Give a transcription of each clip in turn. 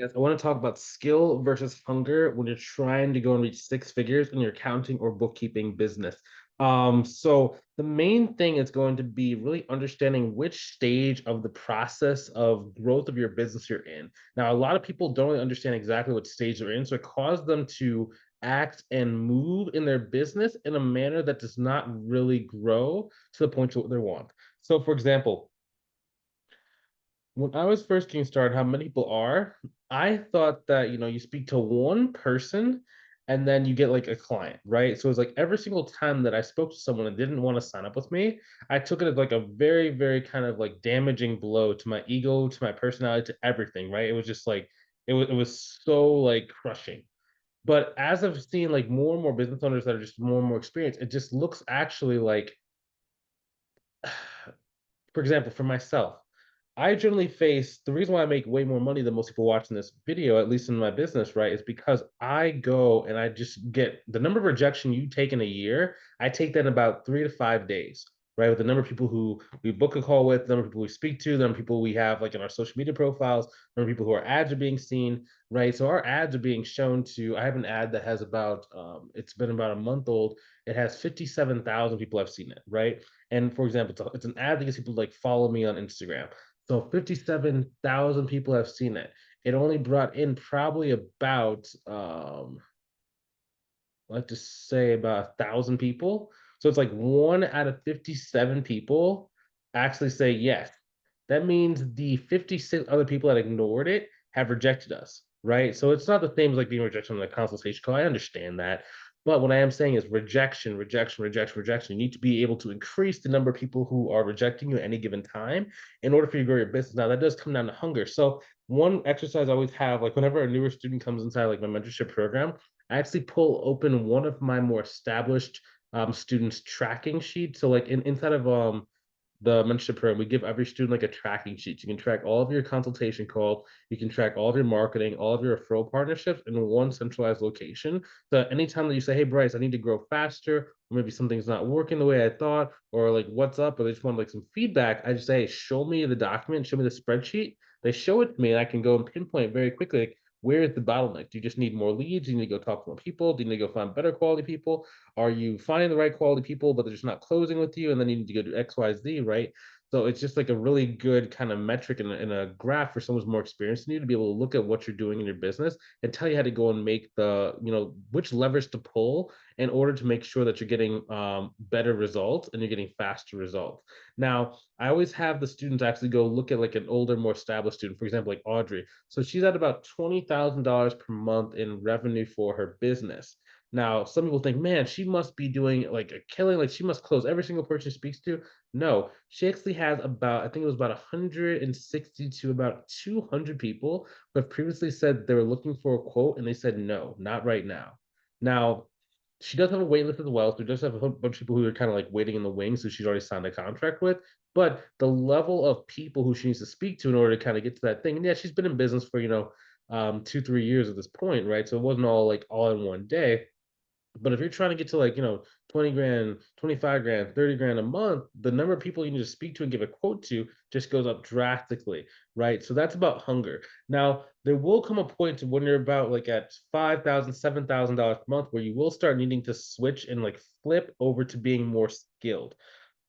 Yes, I want to talk about skill versus hunger when you're trying to go and reach six figures in your accounting or bookkeeping business. So the main thing is going to be really understanding which stage of the process of growth of your business you're in. Now, a lot of people don't really understand exactly what stage they're in, so it causes them to act and move in their business in a manner that does not really grow to the point to what they want. So, for example, when I was first getting started, how many people are, I thought that, you speak to one person and then you get like a client, right? So it's like every single time that I spoke to someone and didn't want to sign up with me, I took it as like a very, very kind of like damaging blow to my ego, to my personality, to everything, right? It was just like it was so like crushing. But as I've seen like more and more business owners that are just more and more experienced, it just looks actually like, for example, for myself, I generally face the reason why I make way more money than most people watching this video, at least in my business, right, is because I go and I just get the number of rejection you take in a year, I take that in about 3 to 5 days, right? With the number of people who we book a call with, the number of people we speak to, the number of people we have like in our social media profiles, the number of people who our ads are being seen, right? So our ads are being shown to, I have an ad that has about it's been about a month old. It has 57,000 people have seen it, right? And for example, it's an ad that gets people to like follow me on Instagram. So 57,000 people have seen it. It only brought in probably about, let's just say about 1,000 people. So it's like 1 out of 57 people actually say yes. That means the 56 other people that ignored it have rejected us, right? So it's not the same as like being rejected on the consultation call. I understand that. But what I am saying is rejection, rejection, rejection, rejection. You need to be able to increase the number of people who are rejecting you at any given time in order for you to grow your business. Now, that does come down to hunger. So, one exercise I always have, like whenever a newer student comes inside like my mentorship program, I actually pull open one of my more established students' tracking sheets. So, like inside of the mentorship program, we give every student like a tracking sheet. You can track all of your consultation calls. You can track all of your marketing, all of your referral partnerships in one centralized location. So anytime that you say, "Hey, Bryce, I need to grow faster," or maybe something's not working the way I thought, or like what's up, or they just want like some feedback, I just say, "Hey, show me the document, show me the spreadsheet." They show it to me, and I can go and pinpoint very quickly, like, where is the bottleneck? Do you just need more leads? Do you need to go talk to more people? Do you need to go find better quality people? Are you finding the right quality people, but they're just not closing with you? And then you need to go do X, Y, Z, right? So it's just like a really good kind of metric and a graph for someone who's more experienced than you to be able to look at what you're doing in your business and tell you how to go and make which levers to pull in order to make sure that you're getting better results and you're getting faster results. Now, I always have the students actually go look at like an older, more established student, for example, like Audrey. So she's at about $20,000 per month in revenue for her business. Now, some people think, man, she must be doing like a killing, like she must close every single person she speaks to. No, she actually has about, I think it was about 160 to about 200 people who have previously said they were looking for a quote and they said, no, not right now. Now, she does have a wait list as well. So she does have a whole bunch of people who are kind of like waiting in the wings, who she's already signed a contract with. But the level of people who she needs to speak to in order to kind of get to that thing, and yeah, she's been in business for, 2, 3 years at this point, right? So it wasn't all like all in one day, but if you're trying to get to like, 20 grand, 25 grand, 30 grand a month, the number of people you need to speak to and give a quote to just goes up drastically, right? So that's about hunger. Now, there will come a point to when you're about like at 5,000, $7,000 per month where you will start needing to switch and like flip over to being more skilled.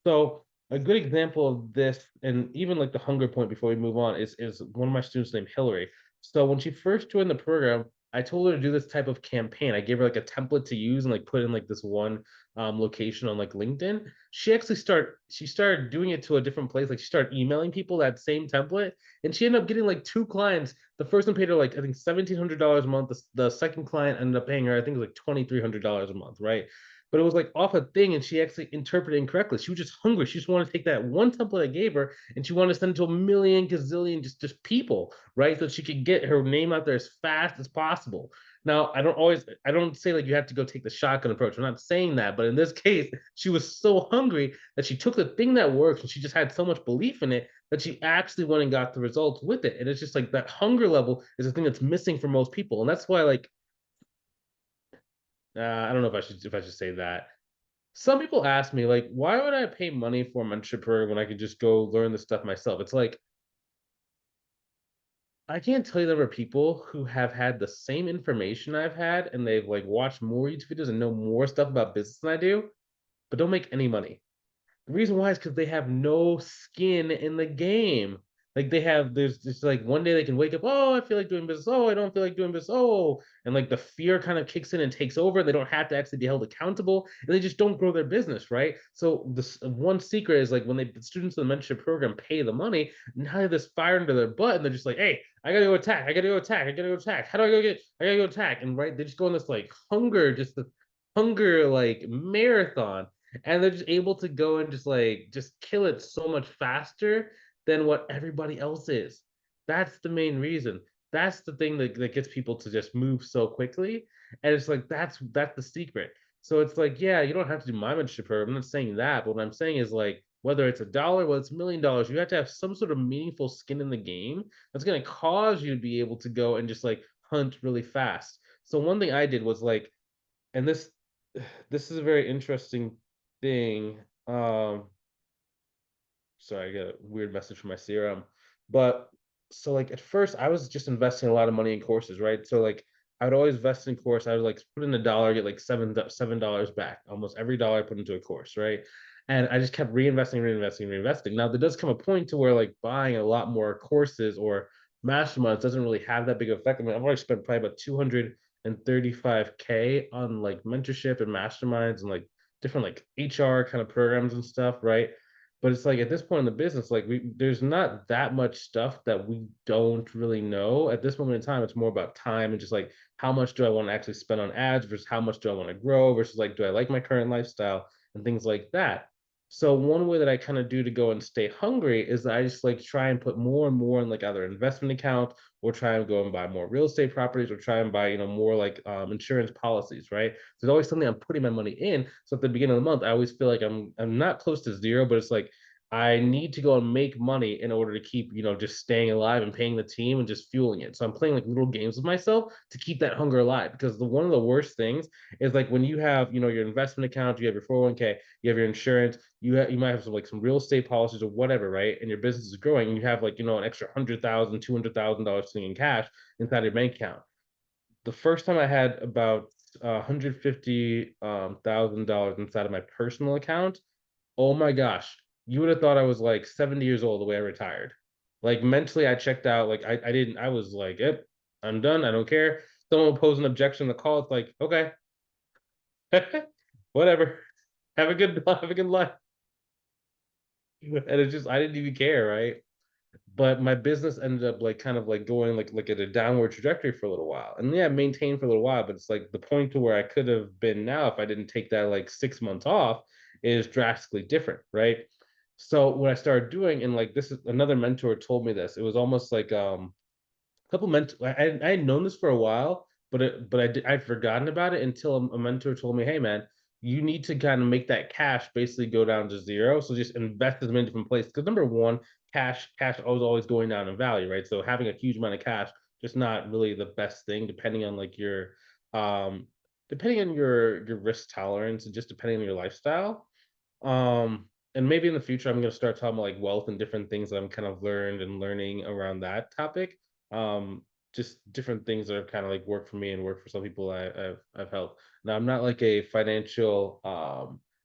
So a good example of this, and even like the hunger point before we move on, is one of my students named Hillary. So when she first joined the program, I told her to do this type of campaign. I gave her like a template to use and like put in like this one location on like LinkedIn. She started doing it to a different place. Like she started emailing people that same template, and she ended up getting like two clients. The first one paid her like I think $1,700 a month. The second client ended up paying her I think it was like $2,300 a month, right? But it was like off a thing, and she actually interpreted incorrectly. She was just hungry. She just wanted to take that one template I gave her, and she wanted to send it to a million gazillion just people, right? So she could get her name out there as fast as possible. Now, I don't say like you have to go take the shotgun approach. I'm not saying that, but in this case, she was so hungry that she took the thing that works and she just had so much belief in it that she actually went and got the results with it. And it's just like that hunger level is the thing that's missing for most people. And that's why like I don't know if I should say that. Some people ask me, like, why would I pay money for a mentorship program when I could just go learn this stuff myself? It's like I can't tell you the number of people who have had the same information I've had, and they've, like, watched more YouTube videos and know more stuff about business than I do, but don't make any money. The reason why is because they have no skin in the game. Like, there's just, like, one day they can wake up, "Oh, I feel like doing business. Oh, I don't feel like doing business. Oh," and, like, the fear kind of kicks in and takes over. They don't have to actually be held accountable, and they just don't grow their business, right? So, this one secret is, like, when the students in the mentorship program pay the money, now they have this fire under their butt, and they're just like, "Hey, I gotta go attack. I gotta go attack. I gotta go attack. How do I gotta go attack." And, right, they just go on this, like, hunger, like, marathon, and they're just able to go and just kill it so much faster than what everybody else is. That's the main reason. That's the thing that gets people to just move so quickly. And it's like that's the secret. So it's like, yeah, you don't have to do my mentorship program. I'm not saying that, but what I'm saying is like whether it's a dollar, whether it's $1 million, you have to have some sort of meaningful skin in the game that's gonna cause you to be able to go and just like hunt really fast. So one thing I did was like, and this is a very interesting thing. Sorry, I get a weird message from my CRM. But so like at first I was just investing a lot of money in courses, right? So like I would always invest in course. I would like put in $1, get like $7 back. Almost every dollar I put into a course, right? And I just kept reinvesting. Now there does come a point to where like buying a lot more courses or masterminds doesn't really have that big of effect. I mean, I've already spent probably about 235K on like mentorship and masterminds and like different like HR kind of programs and stuff, right? But it's like at this point in the business, like there's not that much stuff that we don't really know. At this moment in time, it's more about time and just like how much do I want to actually spend on ads versus how much do I want to grow versus like do I like my current lifestyle and things like that. So one way that I kind of do to go and stay hungry is that I just like try and put more and more in like either investment account or try and go and buy more real estate properties or try and buy, more like insurance policies, right? So there's always something I'm putting my money in. So at the beginning of the month, I always feel like I'm not close to zero, but it's like I need to go and make money in order to keep, just staying alive and paying the team and just fueling it. So I'm playing like little games with myself to keep that hunger alive because one of the worst things is like when you have, your investment account, you have your 401k, you have your insurance, you might have some real estate policies or whatever, right? And your business is growing and you have like, an extra 100,000, $200,000 sitting in cash inside your bank account. The first time I had about 150 thousand dollars inside of my personal account. Oh my gosh, you would have thought I was like 70 years old the way I retired. Like mentally, I checked out. Like I didn't. I was like, yep, I'm done. I don't care. Someone will pose an objection in the call. It's like, okay, whatever. Have a good life. And it's just I didn't even care, right? But my business ended up like kind of like going like at a downward trajectory for a little while. And yeah, maintained for a little while, but it's like the point to where I could have been now if I didn't take that like 6 months off is drastically different, right? So what I started doing, and like this is another mentor told me this. It was almost like couple mentor I had known this for a while, but I'd forgotten about it until a mentor told me, "Hey, man, you need to kind of make that cash basically go down to zero. So just invest as many different places. Because number one, cash is always going down in value, right? So having a huge amount of cash just not really the best thing, um depending on your risk tolerance and just depending on your lifestyle. And maybe in the future, I'm gonna start talking about like wealth and different things that I'm kind of learned and learning around that topic. Um, just different things that have kind of like worked for me and worked for some people I've helped. Now I'm not like a financial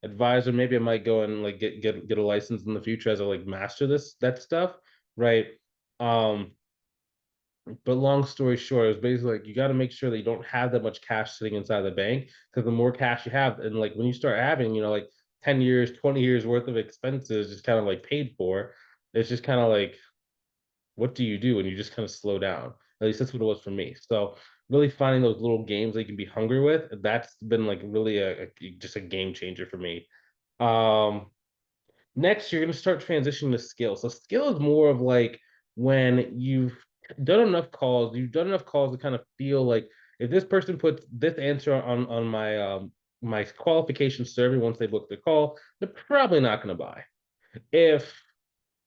advisor. Maybe I might go and like get a license in the future as I like master that stuff, right? Um, but long story short, it's basically like you got to make sure that you don't have that much cash sitting inside the bank because the more cash you have, and like when you start having, like 10 years, 20 years worth of expenses just kind of like paid for, it's just kind of like, what do you do? And you just kind of slow down. At least that's what it was for me. So really finding those little games that you can be hungry with, that's been like really just a game changer for me. Um, Next, you're gonna start transitioning to skill. So skill is more of like when you've done enough calls to kind of feel like if this person puts this answer on my qualification survey once they book the call, they're probably not gonna buy. If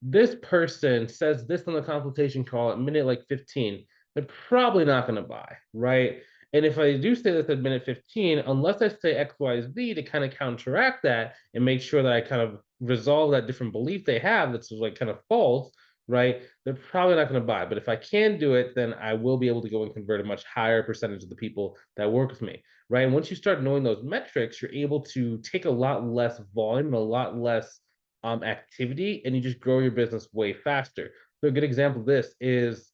this person says this on the consultation call at minute like 15, they're probably not going to buy, right? And if I do say this at minute 15, unless I say X, Y, Z to kind of counteract that and make sure that I kind of resolve that different belief they have that's like kind of false, right? They're probably not going to buy. But if I can do it, then I will be able to go and convert a much higher percentage of the people that work with me, right? And once you start knowing those metrics, you're able to take a lot less volume and a lot less activity, and you just grow your business way faster. So a good example of this is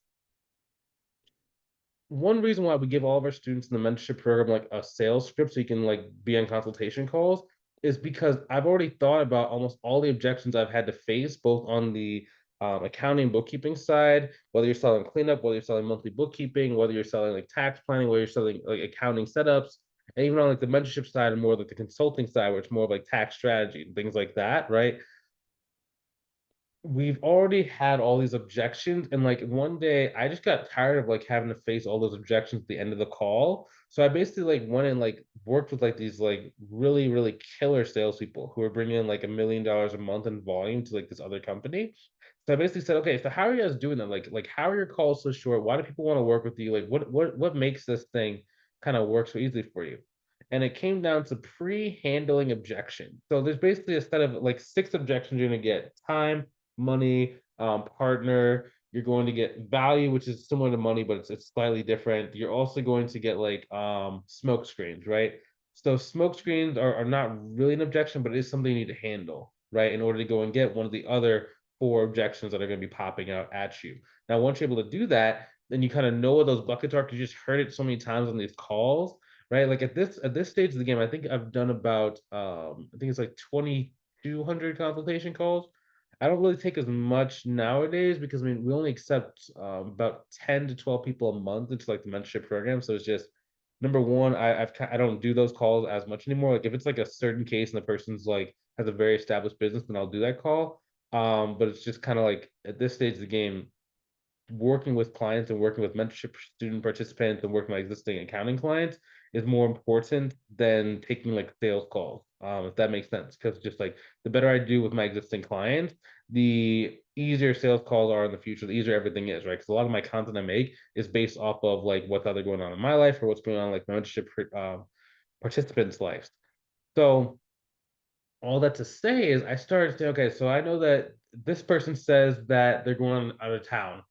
one reason why we give all of our students in the mentorship program like a sales script so you can like be on consultation calls is because I've already thought about almost all the objections I've had to face, both on the accounting bookkeeping side, whether you're selling cleanup, whether you're selling monthly bookkeeping, whether you're selling like tax planning, whether you're selling like accounting setups, and even on like the mentorship side and more like the consulting side, where it's more of like tax strategy and things like that, right? We've already had all these objections, and like one day I just got tired of like having to face all those objections at the end of the call. So I basically like went and like worked with like these like really, really killer salespeople who are bringing in like $1 million a month in volume to like this other company. So I basically said, okay, so how are you guys doing that? Like how are your calls so short? Why do people want to work with you? Like what makes this thing kind of work so easily for you? And it came down to pre-handling objection. So there's basically a set of like 6 objections you're gonna get: time, money, partner. You're going to get value, which is similar to money, but it's slightly different. You're also going to get like smoke screens, right? So smoke screens are not really an objection, but it is something you need to handle, right? In order to go and get one of the other 4 objections that are going to be popping out at you. Now, once you're able to do that, then you kind of know what those buckets are because you just heard it so many times on these calls, right? Like at this stage of the game, I think I've done about I think it's like 2,200 consultation calls. I don't really take as much nowadays because I mean we only accept about 10 to 12 people a month into like the mentorship program. So it's just number one, I don't do those calls as much anymore. Like if it's like a certain case and the person's like has a very established business, then I'll do that call. But it's just kind of like at this stage of the game, working with clients and working with mentorship student participants and working with existing accounting clients is more important than taking like sales calls, if that makes sense. Because just like the better I do with my existing clients, the easier sales calls are in the future, the easier everything is, right? Because a lot of my content I make is based off of like what's either going on in my life or what's going on in, like my mentorship participants' lives. So all that to say is I started to say, okay, so I know that this person says that they're going out of town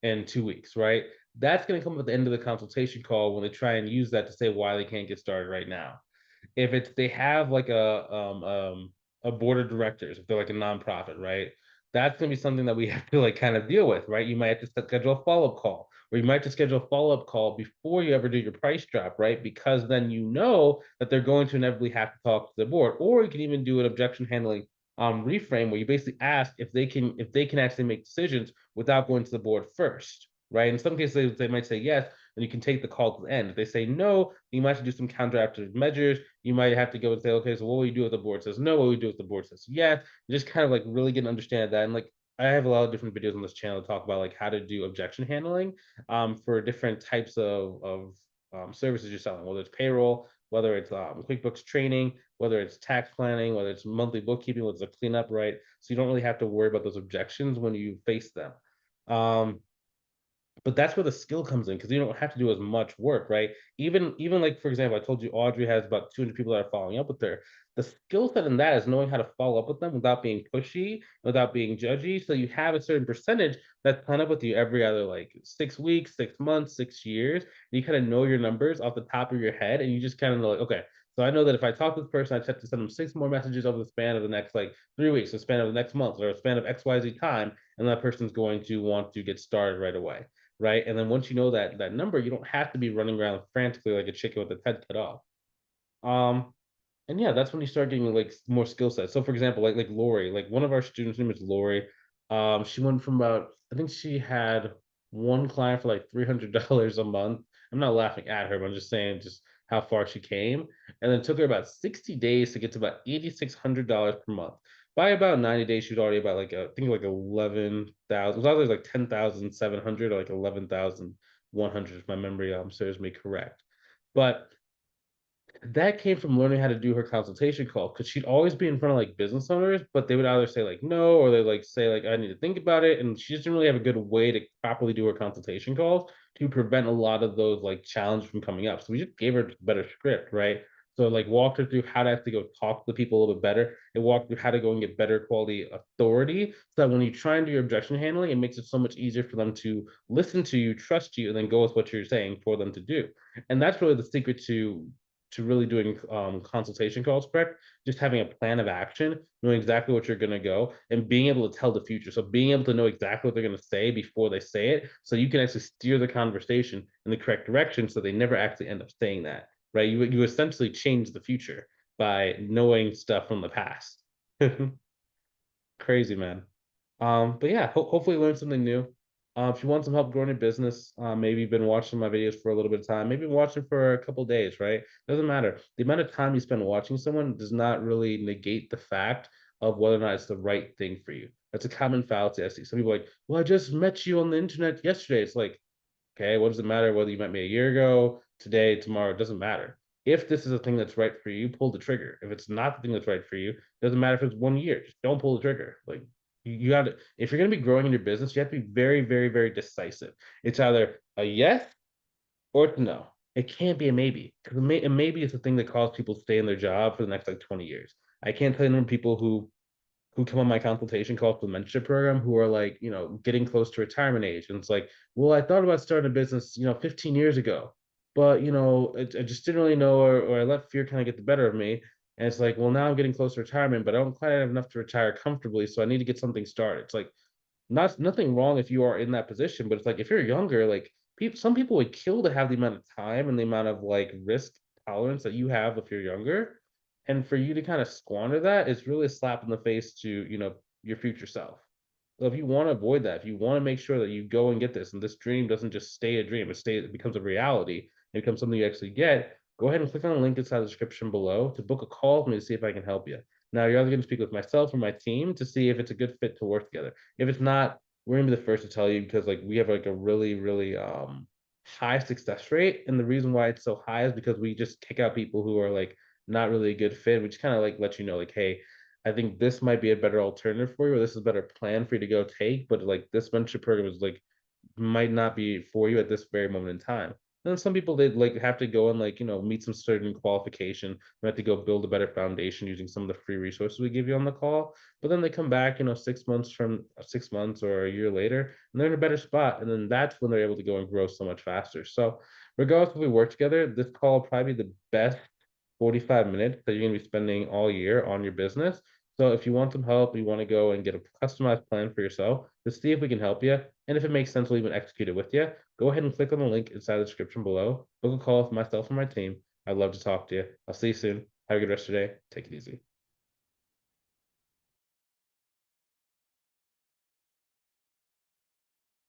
in 2 weeks, right? That's going to come at the end of the consultation call when they try and use that to say why they can't get started right now. If it's they have like a board of directors, if they're like a nonprofit, right? That's gonna be something that we have to like kind of deal with, right? You might have to schedule a follow-up call, or you might have to schedule a follow-up call before you ever do your price drop, right? Because then you know that they're going to inevitably have to talk to the board, or you can even do an objection handling reframe where you basically ask if they can actually make decisions without going to the board first, right? In some cases, they might say yes, and you can take the call to the end. If they say no, you might have to do some counteractive measures. You might have to go and say, okay, so what will you do if the board says no? What will you do if the board says yes? You just kind of like really get to understand that. And like I have a lot of different videos on this channel to talk about like how to do objection handling for different types of services you're selling, whether it's payroll, whether it's QuickBooks training, whether it's tax planning, whether it's monthly bookkeeping, whether it's a cleanup, right? So you don't really have to worry about those objections when you face them. Um, but that's where the skill comes in because you don't have to do as much work, right? Even like for example, I told you Audrey has about 200 people that are following up with her. The skill set in that is knowing how to follow up with them without being pushy, without being judgy. So you have a certain percentage that's kind of with you every other like 6 weeks, 6 months, 6 years. And you kind of know your numbers off the top of your head, and you just kind of know like, okay, so I know that if I talk to this person, I just have to send them 6 more messages over the span of the next like 3 weeks, the span of the next month, or a span of XYZ time, and that person's going to want to get started right away, right? And then once you know that number, you don't have to be running around frantically like a chicken with its head cut off. Um, and yeah, that's when you start getting like more skill sets. So for example, like Lori, like one of our students' name is Lori. She went from about I think she had one client for like $300 a month. I'm not laughing at her, but I'm just saying just how far she came. And then it took her about 60 days to get to about $8,600 per month. By about 90 days, she was already about like I think like 11,000. It was either like 10,700 or like 11,100 if my memory serves me correct. But that came from learning how to do her consultation call because she'd always be in front of like business owners, but they would either say like no or they like say like I need to think about it, and she doesn't really have a good way to properly do her consultation calls to prevent a lot of those like challenges from coming up. So we just gave her a better script, right? So like walked her through how to have to go talk to the people a little bit better. It walked through how to go and get better quality authority. So that when you try and do your objection handling, it makes it so much easier for them to listen to you, trust you, and then go with what you're saying for them to do. And that's really the secret to really doing consultation calls correct. Just having a plan of action, knowing exactly what you're going to go, and being able to tell the future. So being able to know exactly what they're going to say before they say it, so you can actually steer the conversation in the correct direction, so they never actually end up saying that. Right? You essentially change the future by knowing stuff from the past. Crazy, man. But yeah, hopefully learn something new. If you want some help growing your business, maybe you've been watching my videos for a little bit of time, maybe watching for a couple days, right? Doesn't matter. The amount of time you spend watching someone does not really negate the fact of whether or not it's the right thing for you. That's a common fallacy I see. Some people are like, well, I just met you on the internet yesterday. It's like, okay, what does it matter whether you met me a year ago, today, tomorrow? It doesn't matter. If this is a thing that's right for you, pull the trigger. If it's not the thing that's right for you, doesn't matter if it's 1 year. Just don't pull the trigger. Like you got to, if you're going to be growing in your business, you have to be very, very, very decisive. It's either a yes or it's no. It can't be a maybe, because a maybe is the thing that causes people to stay in their job for the next like 20 years. I can't tell you the number of people who come on my consultation call for the mentorship program who are like, getting close to retirement age. And it's like, well, I thought about starting a business, 15 years ago, but, I just didn't really know, or I let fear kind of get the better of me. And it's like, well, now I'm getting close to retirement, but I don't quite have enough to retire comfortably. So I need to get something started. It's like, nothing wrong if you are in that position, but it's like if you're younger, like some people would kill to have the amount of time and the amount of like risk tolerance that you have if you're younger. And for you to kind of squander that is really a slap in the face to, your future self. So if you want to avoid that, if you want to make sure that you go and get this, and this dream doesn't just stay a dream, it becomes a reality, it becomes something you actually get, go ahead and click on the link inside the description below to book a call with me to see if I can help you. Now you're either going to speak with myself or my team to see if it's a good fit to work together. If it's not, we're gonna be the first to tell you because like we have like a really, really high success rate. And the reason why it's so high is because we just kick out people who are like not really a good fit. We just kind of like let you know, like, hey, I think this might be a better alternative for you, or this is a better plan for you to go take. But like this mentorship program is like might not be for you at this very moment in time. And then some people they like have to go and like meet some certain qualification. They have to go build a better foundation using some of the free resources we give you on the call. But then they come back, 6 months from 6 months or a year later, and they're in a better spot. And then that's when they're able to go and grow so much faster. So regardless if we work together, this call will probably be the best 45 minutes that you're going to be spending all year on your business. So if you want some help, you want to go and get a customized plan for yourself to see if we can help you. And if it makes sense, we'll even execute it with you. Go ahead and click on the link inside the description below. Book a call with myself or my team. I'd love to talk to you. I'll see you soon. Have a good rest of your day. Take it easy.